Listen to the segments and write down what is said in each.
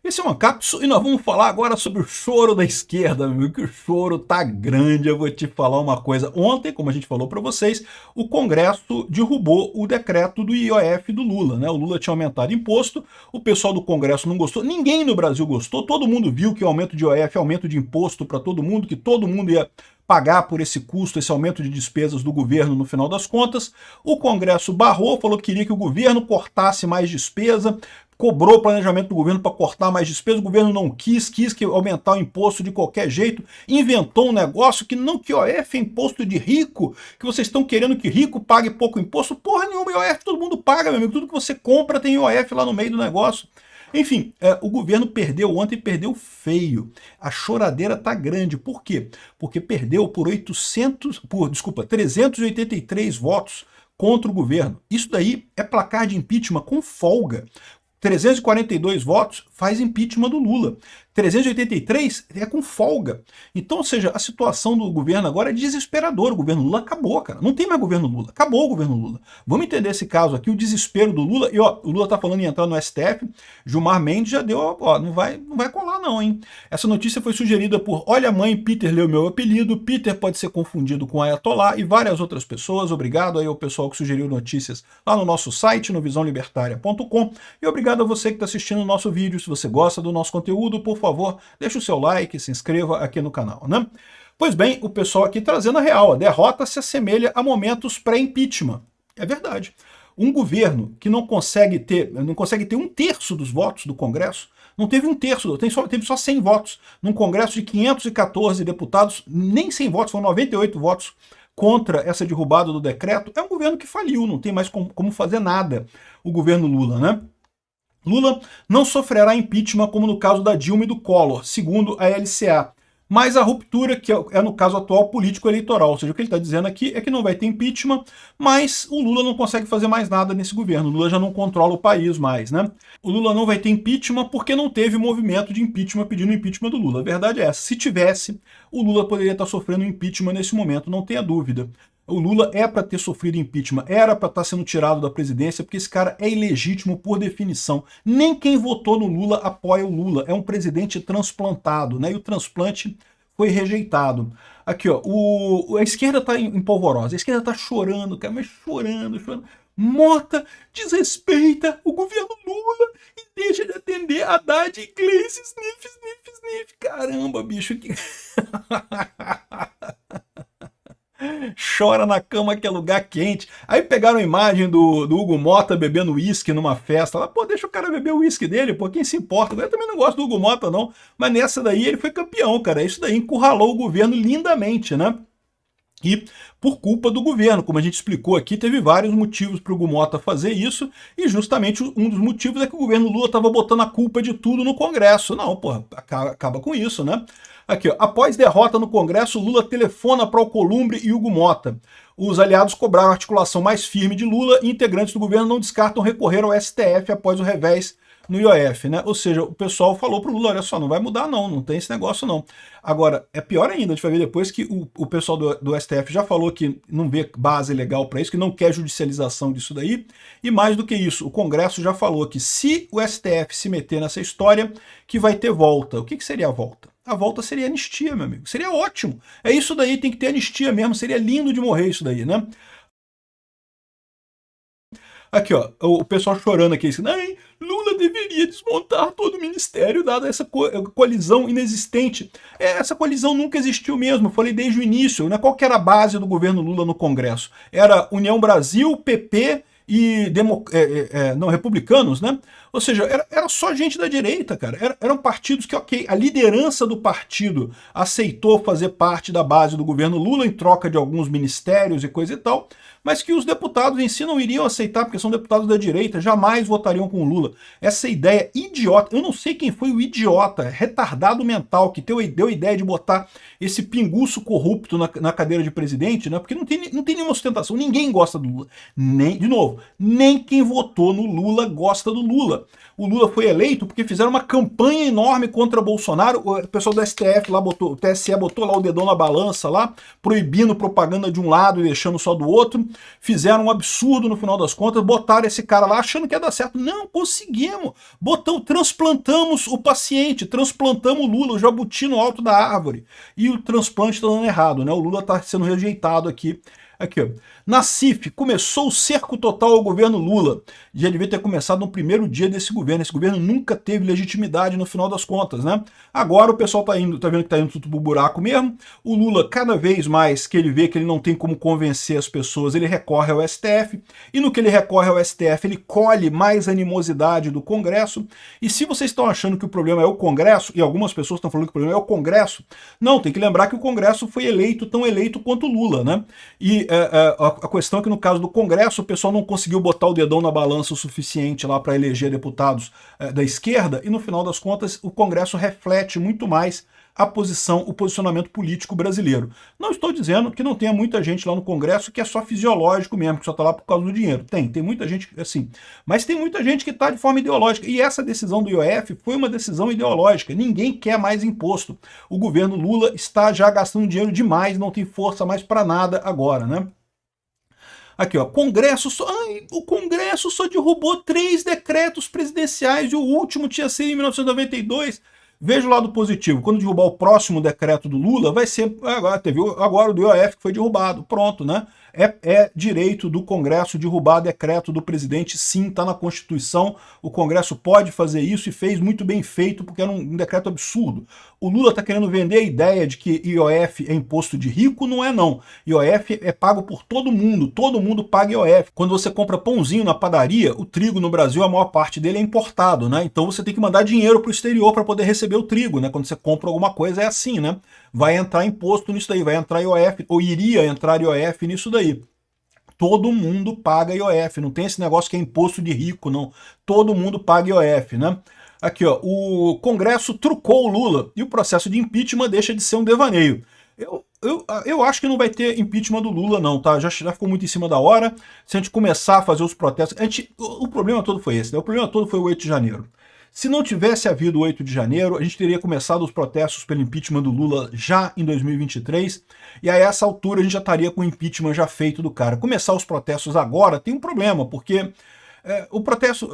Esse é o Ancapso e nós vamos falar agora sobre o choro da esquerda, meu amigo, que o choro tá grande. Eu vou te falar uma coisa. Ontem, como a gente falou para vocês, o Congresso derrubou o decreto do IOF do Lula, né? O Lula tinha aumentado imposto, o pessoal do Congresso não gostou, ninguém no Brasil gostou, todo mundo viu que o aumento de IOF é aumento de imposto para todo mundo, que todo mundo ia pagar por esse custo, esse aumento de despesas do governo no final das contas. O Congresso barrou, falou que queria que o governo cortasse mais despesa, cobrou o planejamento do governo para cortar mais despesas, o governo não quis que aumentar o imposto de qualquer jeito, inventou um negócio que não, que IOF é imposto de rico, que vocês estão querendo que rico pague pouco imposto. Porra nenhuma, IOF todo mundo paga, meu amigo, tudo que você compra tem IOF lá no meio do negócio. Enfim, o governo perdeu ontem, perdeu feio. A choradeira tá grande. Por quê? Porque perdeu por 383 votos contra o governo. Isso daí é placar de impeachment com folga. 342 votos faz impeachment do Lula. 383 é com folga. Então, ou seja, a situação do governo agora é desesperadora. O governo Lula acabou, cara. Não tem mais governo Lula. Acabou o governo Lula. Vamos entender esse caso aqui, o desespero do Lula. E ó, o Lula tá falando em entrar no STF. Gilmar Mendes já deu, ó, não vai colar não, hein? Essa notícia foi sugerida por Olha Mãe, Peter leu meu apelido, Peter pode ser confundido com Ayatollah e várias outras pessoas. Obrigado aí ao pessoal que sugeriu notícias lá no nosso site, no visãolibertaria.com. E obrigado a você que está assistindo o nosso vídeo. Se você gosta do nosso conteúdo, por favor, deixe o seu like, se inscreva aqui no canal, né? Pois bem, o pessoal aqui trazendo a real, a derrota se assemelha a momentos pré-impeachment. É verdade. Um governo que não consegue ter 1/3 dos votos do Congresso, não teve 1/3, teve só 100 votos. Num Congresso de 514 deputados, nem 100 votos, foram 98 votos contra essa derrubada do decreto. É um governo que faliu, não tem mais como fazer nada o governo Lula, né? Lula não sofrerá impeachment como no caso da Dilma e do Collor, segundo a LCA. Mas a ruptura, que é no caso atual político-eleitoral, ou seja, o que ele está dizendo aqui é que não vai ter impeachment, mas o Lula não consegue fazer mais nada nesse governo, o Lula já não controla o país mais, né? O Lula não vai ter impeachment porque não teve movimento de impeachment pedindo impeachment do Lula. A verdade é essa, se tivesse, o Lula poderia estar sofrendo impeachment nesse momento, não tenha dúvida. O Lula é para ter sofrido impeachment, era para estar sendo tirado da presidência, porque esse cara é ilegítimo por definição. Nem quem votou no Lula apoia o Lula, é um presidente transplantado, né? E o transplante foi rejeitado. Aqui, ó, a esquerda está em polvorosa, a esquerda está chorando, cara, mas chorando. Mota desrespeita o governo Lula e deixa de atender a Haddad, Gleice, sniff. Caramba, bicho, que... Chora na cama que é lugar quente. Aí pegaram a imagem do Hugo Mota bebendo uísque numa festa. Lá, pô, deixa o cara beber o uísque dele, pô, quem se importa? Eu também não gosto do Hugo Mota, não. Mas nessa daí ele foi campeão, cara. Isso daí encurralou o governo lindamente, né? E por culpa do governo, como a gente explicou aqui, teve vários motivos para o Hugo Mota fazer isso, e justamente um dos motivos é que o governo Lula estava botando a culpa de tudo no Congresso. Não, porra, acaba com isso, né? Aqui, ó, após derrota no Congresso, Lula telefona para Alcolumbre e Hugo Mota. Os aliados cobraram a articulação mais firme de Lula e integrantes do governo não descartam recorrer ao STF após o revés no IOF, né? Ou seja, o pessoal falou pro Lula, olha só, não vai mudar não tem esse negócio não. Agora, é pior ainda, a gente vai ver depois que o pessoal do STF já falou que não vê base legal para isso, que não quer judicialização disso daí, e mais do que isso, o Congresso já falou que se o STF se meter nessa história, que vai ter volta. O que seria a volta? A volta seria anistia, meu amigo. Seria ótimo. É isso daí, tem que ter anistia mesmo, seria lindo de morrer isso daí, né? Aqui, ó, o pessoal chorando aqui, assim, Lula deveria desmontar todo o ministério, dada essa colisão inexistente. Essa colisão nunca existiu mesmo, eu falei desde o início, né? Qual que era a base do governo Lula no Congresso? Era União Brasil, PP e republicanos, né? Ou seja, era só gente da direita, cara. Eram partidos que, ok, a liderança do partido aceitou fazer parte da base do governo Lula em troca de alguns ministérios e coisa e tal, mas que os deputados em si não iriam aceitar, porque são deputados da direita, jamais votariam com o Lula. Essa ideia idiota, eu não sei quem foi o idiota, retardado mental, que deu a ideia de botar esse pinguço corrupto na cadeira de presidente, né? Porque não tem nenhuma sustentação, ninguém gosta do Lula. De novo, nem quem votou no Lula gosta do Lula. O Lula foi eleito porque fizeram uma campanha enorme contra Bolsonaro. O pessoal do STF lá botou, o TSE botou lá o dedão na balança lá, proibindo propaganda de um lado e deixando só do outro. Fizeram um absurdo no final das contas, botaram esse cara lá achando que ia dar certo. Não, conseguimos. Transplantamos o paciente, transplantamos o Lula, o jabuti no alto da árvore. E o transplante está dando errado, né? O Lula está sendo rejeitado aqui. Aqui, ó. Na CIF, começou o cerco total ao governo Lula. Já devia ter começado no primeiro dia desse governo. Esse governo nunca teve legitimidade no final das contas, né? Agora o pessoal tá vendo que tá indo tudo pro buraco mesmo. O Lula, cada vez mais que ele vê que ele não tem como convencer as pessoas, ele recorre ao STF. E no que ele recorre ao STF, ele colhe mais animosidade do Congresso. E se vocês estão achando que o problema é o Congresso, e algumas pessoas estão falando que o problema é o Congresso, não, tem que lembrar que o Congresso foi eleito, tão eleito quanto o Lula, né? E a questão é que no caso do Congresso o pessoal não conseguiu botar o dedão na balança o suficiente lá para eleger deputados da esquerda e no final das contas o Congresso reflete muito mais a posição, o posicionamento político brasileiro. Não estou dizendo que não tenha muita gente lá no Congresso que é só fisiológico mesmo, que só está lá por causa do dinheiro. Tem muita gente assim. Mas tem muita gente que está de forma ideológica. E essa decisão do IOF foi uma decisão ideológica. Ninguém quer mais imposto. O governo Lula está já gastando dinheiro demais, não tem força mais para nada agora, né? Aqui, ó, o Congresso só derrubou 3 decretos presidenciais e o último tinha sido em 1992. Veja o lado positivo. Quando derrubar o próximo decreto do Lula, vai ser... Agora o do IOF que foi derrubado. Pronto, né? É direito do Congresso derrubar decreto do presidente, sim, está na Constituição. O Congresso pode fazer isso e fez muito bem feito, porque era um decreto absurdo. O Lula está querendo vender a ideia de que IOF é imposto de rico, não é não. IOF é pago por todo mundo paga IOF. Quando você compra pãozinho na padaria, o trigo no Brasil, a maior parte dele é importado, né? Então você tem que mandar dinheiro para o exterior para poder receber o trigo, né? Quando você compra alguma coisa é assim, né? Vai entrar imposto nisso daí, vai entrar IOF, ou iria entrar IOF nisso daí. Todo mundo paga IOF, não tem esse negócio que é imposto de rico, não. Todo mundo paga IOF, né? Aqui, ó, o Congresso trucou o Lula e o processo de impeachment deixa de ser um devaneio. Eu acho que não vai ter impeachment do Lula, não, tá? Já ficou muito em cima da hora. Se a gente começar a fazer os protestos... O problema todo foi esse, né? O problema todo foi o 8 de janeiro. Se não tivesse havido o 8 de janeiro, a gente teria começado os protestos pelo impeachment do Lula já em 2023, e a essa altura a gente já estaria com o impeachment já feito do cara. Começar os protestos agora tem um problema, porque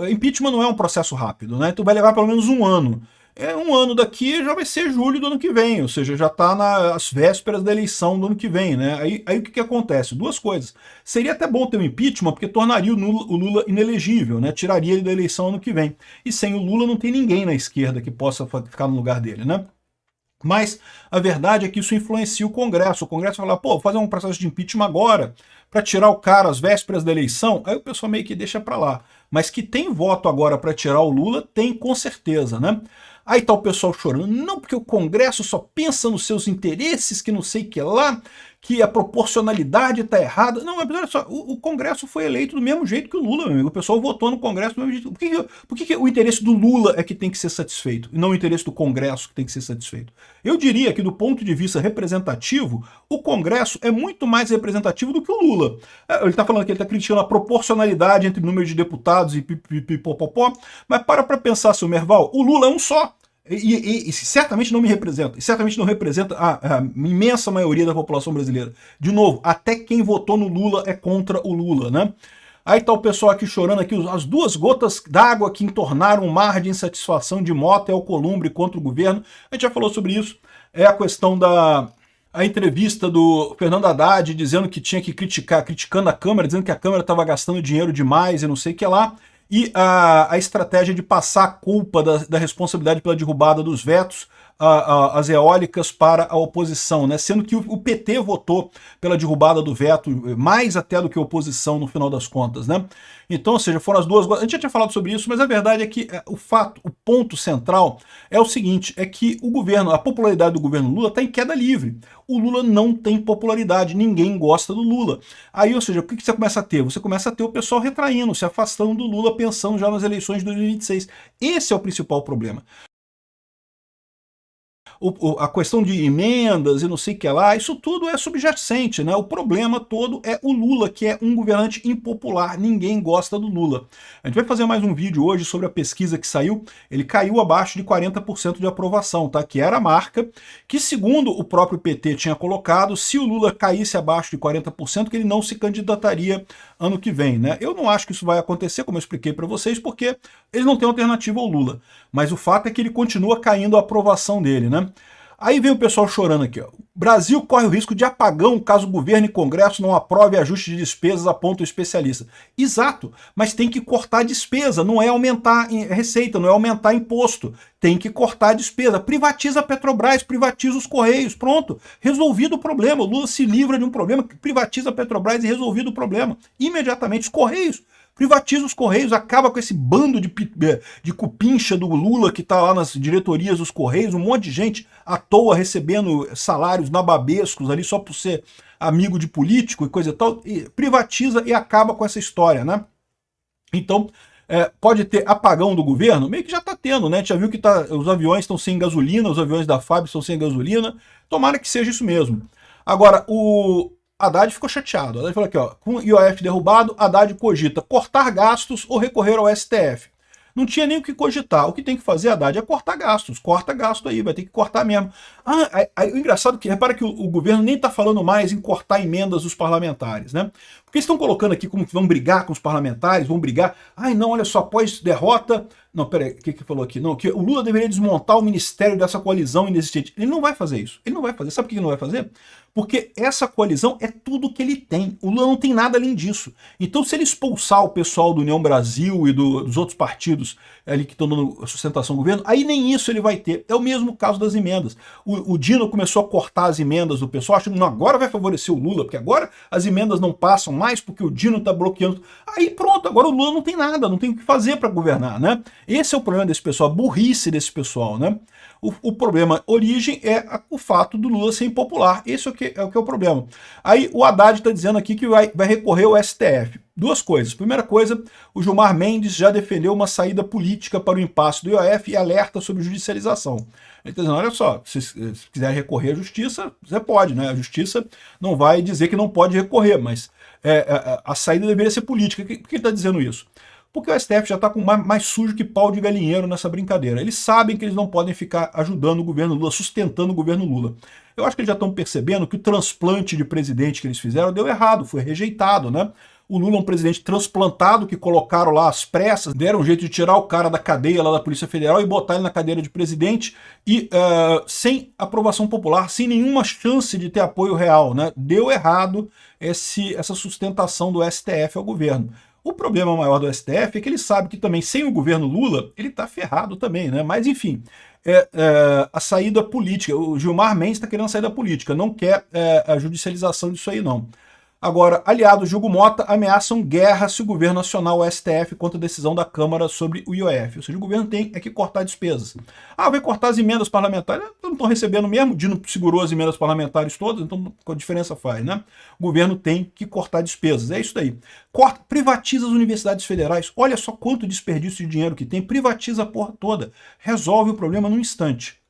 impeachment não é um processo rápido, né? Então vai levar pelo menos um ano. Um ano daqui já vai ser julho do ano que vem, ou seja, já está nas vésperas da eleição do ano que vem, né? Aí o que acontece? Duas coisas. Seria até bom ter um impeachment, porque tornaria o Lula inelegível, né? Tiraria ele da eleição ano que vem. E sem o Lula não tem ninguém na esquerda que possa ficar no lugar dele, né? Mas a verdade é que isso influencia o Congresso. O Congresso fala, pô, vou fazer um processo de impeachment agora para tirar o cara às vésperas da eleição. Aí o pessoal meio que deixa para lá. Mas que tem voto agora para tirar o Lula, tem com certeza, né? Aí tá o pessoal chorando, não, porque o Congresso só pensa nos seus interesses, que não sei o que lá, que a proporcionalidade tá errada. Não, mas olha só, o Congresso foi eleito do mesmo jeito que o Lula, meu amigo. O pessoal votou no Congresso do mesmo jeito. Por que o interesse do Lula é que tem que ser satisfeito, e não o interesse do Congresso que tem que ser satisfeito? Eu diria que, do ponto de vista representativo, o Congresso é muito mais representativo do que o Lula. Ele tá falando que ele tá criticando a proporcionalidade entre o número de deputados e pipipipopopó, mas para pensar, seu Merval, o Lula é um só. E certamente não me representa, e certamente não representa a imensa maioria da população brasileira. De novo, até quem votou no Lula é contra o Lula, né? Aí tá o pessoal aqui chorando aqui, as 2 gotas d'água que entornaram um mar de insatisfação de Mota e Alcolumbre contra o governo. A gente já falou sobre isso. É a questão a entrevista do Fernando Haddad dizendo que tinha que criticando a Câmara, dizendo que a Câmara estava gastando dinheiro demais e não sei o que lá. E a estratégia de passar a culpa da responsabilidade pela derrubada dos vetos, as eólicas, para a oposição, né? Sendo que o PT votou pela derrubada do veto, mais até do que a oposição no final das contas, né? Então, ou seja, foram as duas... A gente já tinha falado sobre isso, mas a verdade é que o ponto central é o seguinte, é que a popularidade do governo Lula está em queda livre. O Lula não tem popularidade, ninguém gosta do Lula. Aí, ou seja, o que você começa a ter? Você começa a ter o pessoal retraindo, se afastando do Lula, pensando já nas eleições de 2026. Esse é o principal problema. a questão de emendas e não sei o que lá, isso tudo é subjacente, né? O problema todo é o Lula, que é um governante impopular, ninguém gosta do Lula. A gente vai fazer mais um vídeo hoje sobre a pesquisa que saiu, ele caiu abaixo de 40% de aprovação, tá? Que era a marca que, segundo o próprio PT tinha colocado, se o Lula caísse abaixo de 40%, que ele não se candidataria ano que vem, né? Eu não acho que isso vai acontecer, como eu expliquei para vocês, porque ele não tem alternativa ao Lula. Mas o fato é que ele continua caindo a aprovação dele, né? Aí vem o pessoal chorando aqui, ó. Brasil corre o risco de apagão caso o governo e Congresso não aprove ajuste de despesas, aponta o especialista. Exato, mas tem que cortar despesa, não é aumentar receita, não é aumentar imposto. Tem que cortar despesa. Privatiza a Petrobras, privatiza os Correios, pronto. Resolvido o problema. O Lula se livra de um problema, privatiza a Petrobras e resolvido o problema. Imediatamente os Correios. Privatiza os Correios, acaba com esse bando de cupincha do Lula que está lá nas diretorias dos Correios, um monte de gente à toa recebendo salários nababescos ali só por ser amigo de político e coisa e tal, e privatiza e acaba com essa história, né? Então, pode ter apagão do governo? Meio que já está tendo, né? A gente já viu que os aviões estão sem gasolina, os aviões da FAB estão sem gasolina, tomara que seja isso mesmo. Agora, o Haddad ficou chateado. Haddad falou aqui, ó, com o IOF derrubado, Haddad cogita cortar gastos ou recorrer ao STF. Não tinha nem o que cogitar. O que tem que fazer, Haddad, é cortar gastos. Corta gasto aí, vai ter que cortar mesmo. O engraçado é que, repara que o governo nem está falando mais em cortar emendas dos parlamentares, né? Porque eles estão colocando aqui como que vão brigar com os parlamentares, vão brigar. Ai, não, olha só, após derrota... Não, peraí, o que falou aqui? Não, que o Lula deveria desmontar o ministério dessa coalizão inexistente. Ele não vai fazer isso. Ele não vai fazer. Sabe por que ele não vai fazer? Porque essa coalizão é tudo que ele tem. O Lula não tem nada além disso. Então, se ele expulsar o pessoal do União Brasil e dos outros partidos ali que estão dando sustentação ao governo, aí nem isso ele vai ter. É o mesmo caso das emendas. O Dino começou a cortar as emendas do pessoal, achando que não, agora vai favorecer o Lula, porque agora as emendas não passam mais porque o Dino está bloqueando. Aí pronto, agora o Lula não tem nada, não tem o que fazer para governar, né? Esse é o problema desse pessoal, a burrice desse pessoal, né? O problema origem é o fato do Lula ser impopular. Esse é o problema. Aí o Haddad está dizendo aqui que vai recorrer ao STF. Duas coisas. Primeira coisa, o Gilmar Mendes já defendeu uma saída política para o impasse do IOF e alerta sobre judicialização. Ele está dizendo, olha só, se quiser recorrer à justiça, você pode, né? A justiça não vai dizer que não pode recorrer, mas a saída deveria ser política. Por que ele está dizendo isso? Porque o STF já está com mais sujo que pau de galinheiro nessa brincadeira. Eles sabem que eles não podem ficar ajudando o governo Lula, sustentando o governo Lula. Eu acho que eles já estão percebendo que o transplante de presidente que eles fizeram deu errado, foi rejeitado, né? O Lula é um presidente transplantado que colocaram lá às pressas, deram um jeito de tirar o cara da cadeia lá da Polícia Federal e botar ele na cadeira de presidente e sem aprovação popular, sem nenhuma chance de ter apoio real, né? Deu errado essa sustentação do STF ao governo. O problema maior do STF é que ele sabe que também sem o governo Lula ele está ferrado também, né? Mas enfim, a saída política, o Gilmar Mendes está querendo a saída política, não quer a judicialização disso aí não. Agora, aliados de Hugo Mota ameaçam guerra se o governo acionar o STF contra a decisão da Câmara sobre o IOF. Ou seja, o governo tem que cortar despesas. Vai cortar as emendas parlamentares. Não estão recebendo mesmo, o Dino segurou as emendas parlamentares todas, então qual diferença faz, né? O governo tem que cortar despesas. É isso daí. Privatiza as universidades federais. Olha só quanto desperdício de dinheiro que tem. Privatiza a porra toda. Resolve o problema num instante.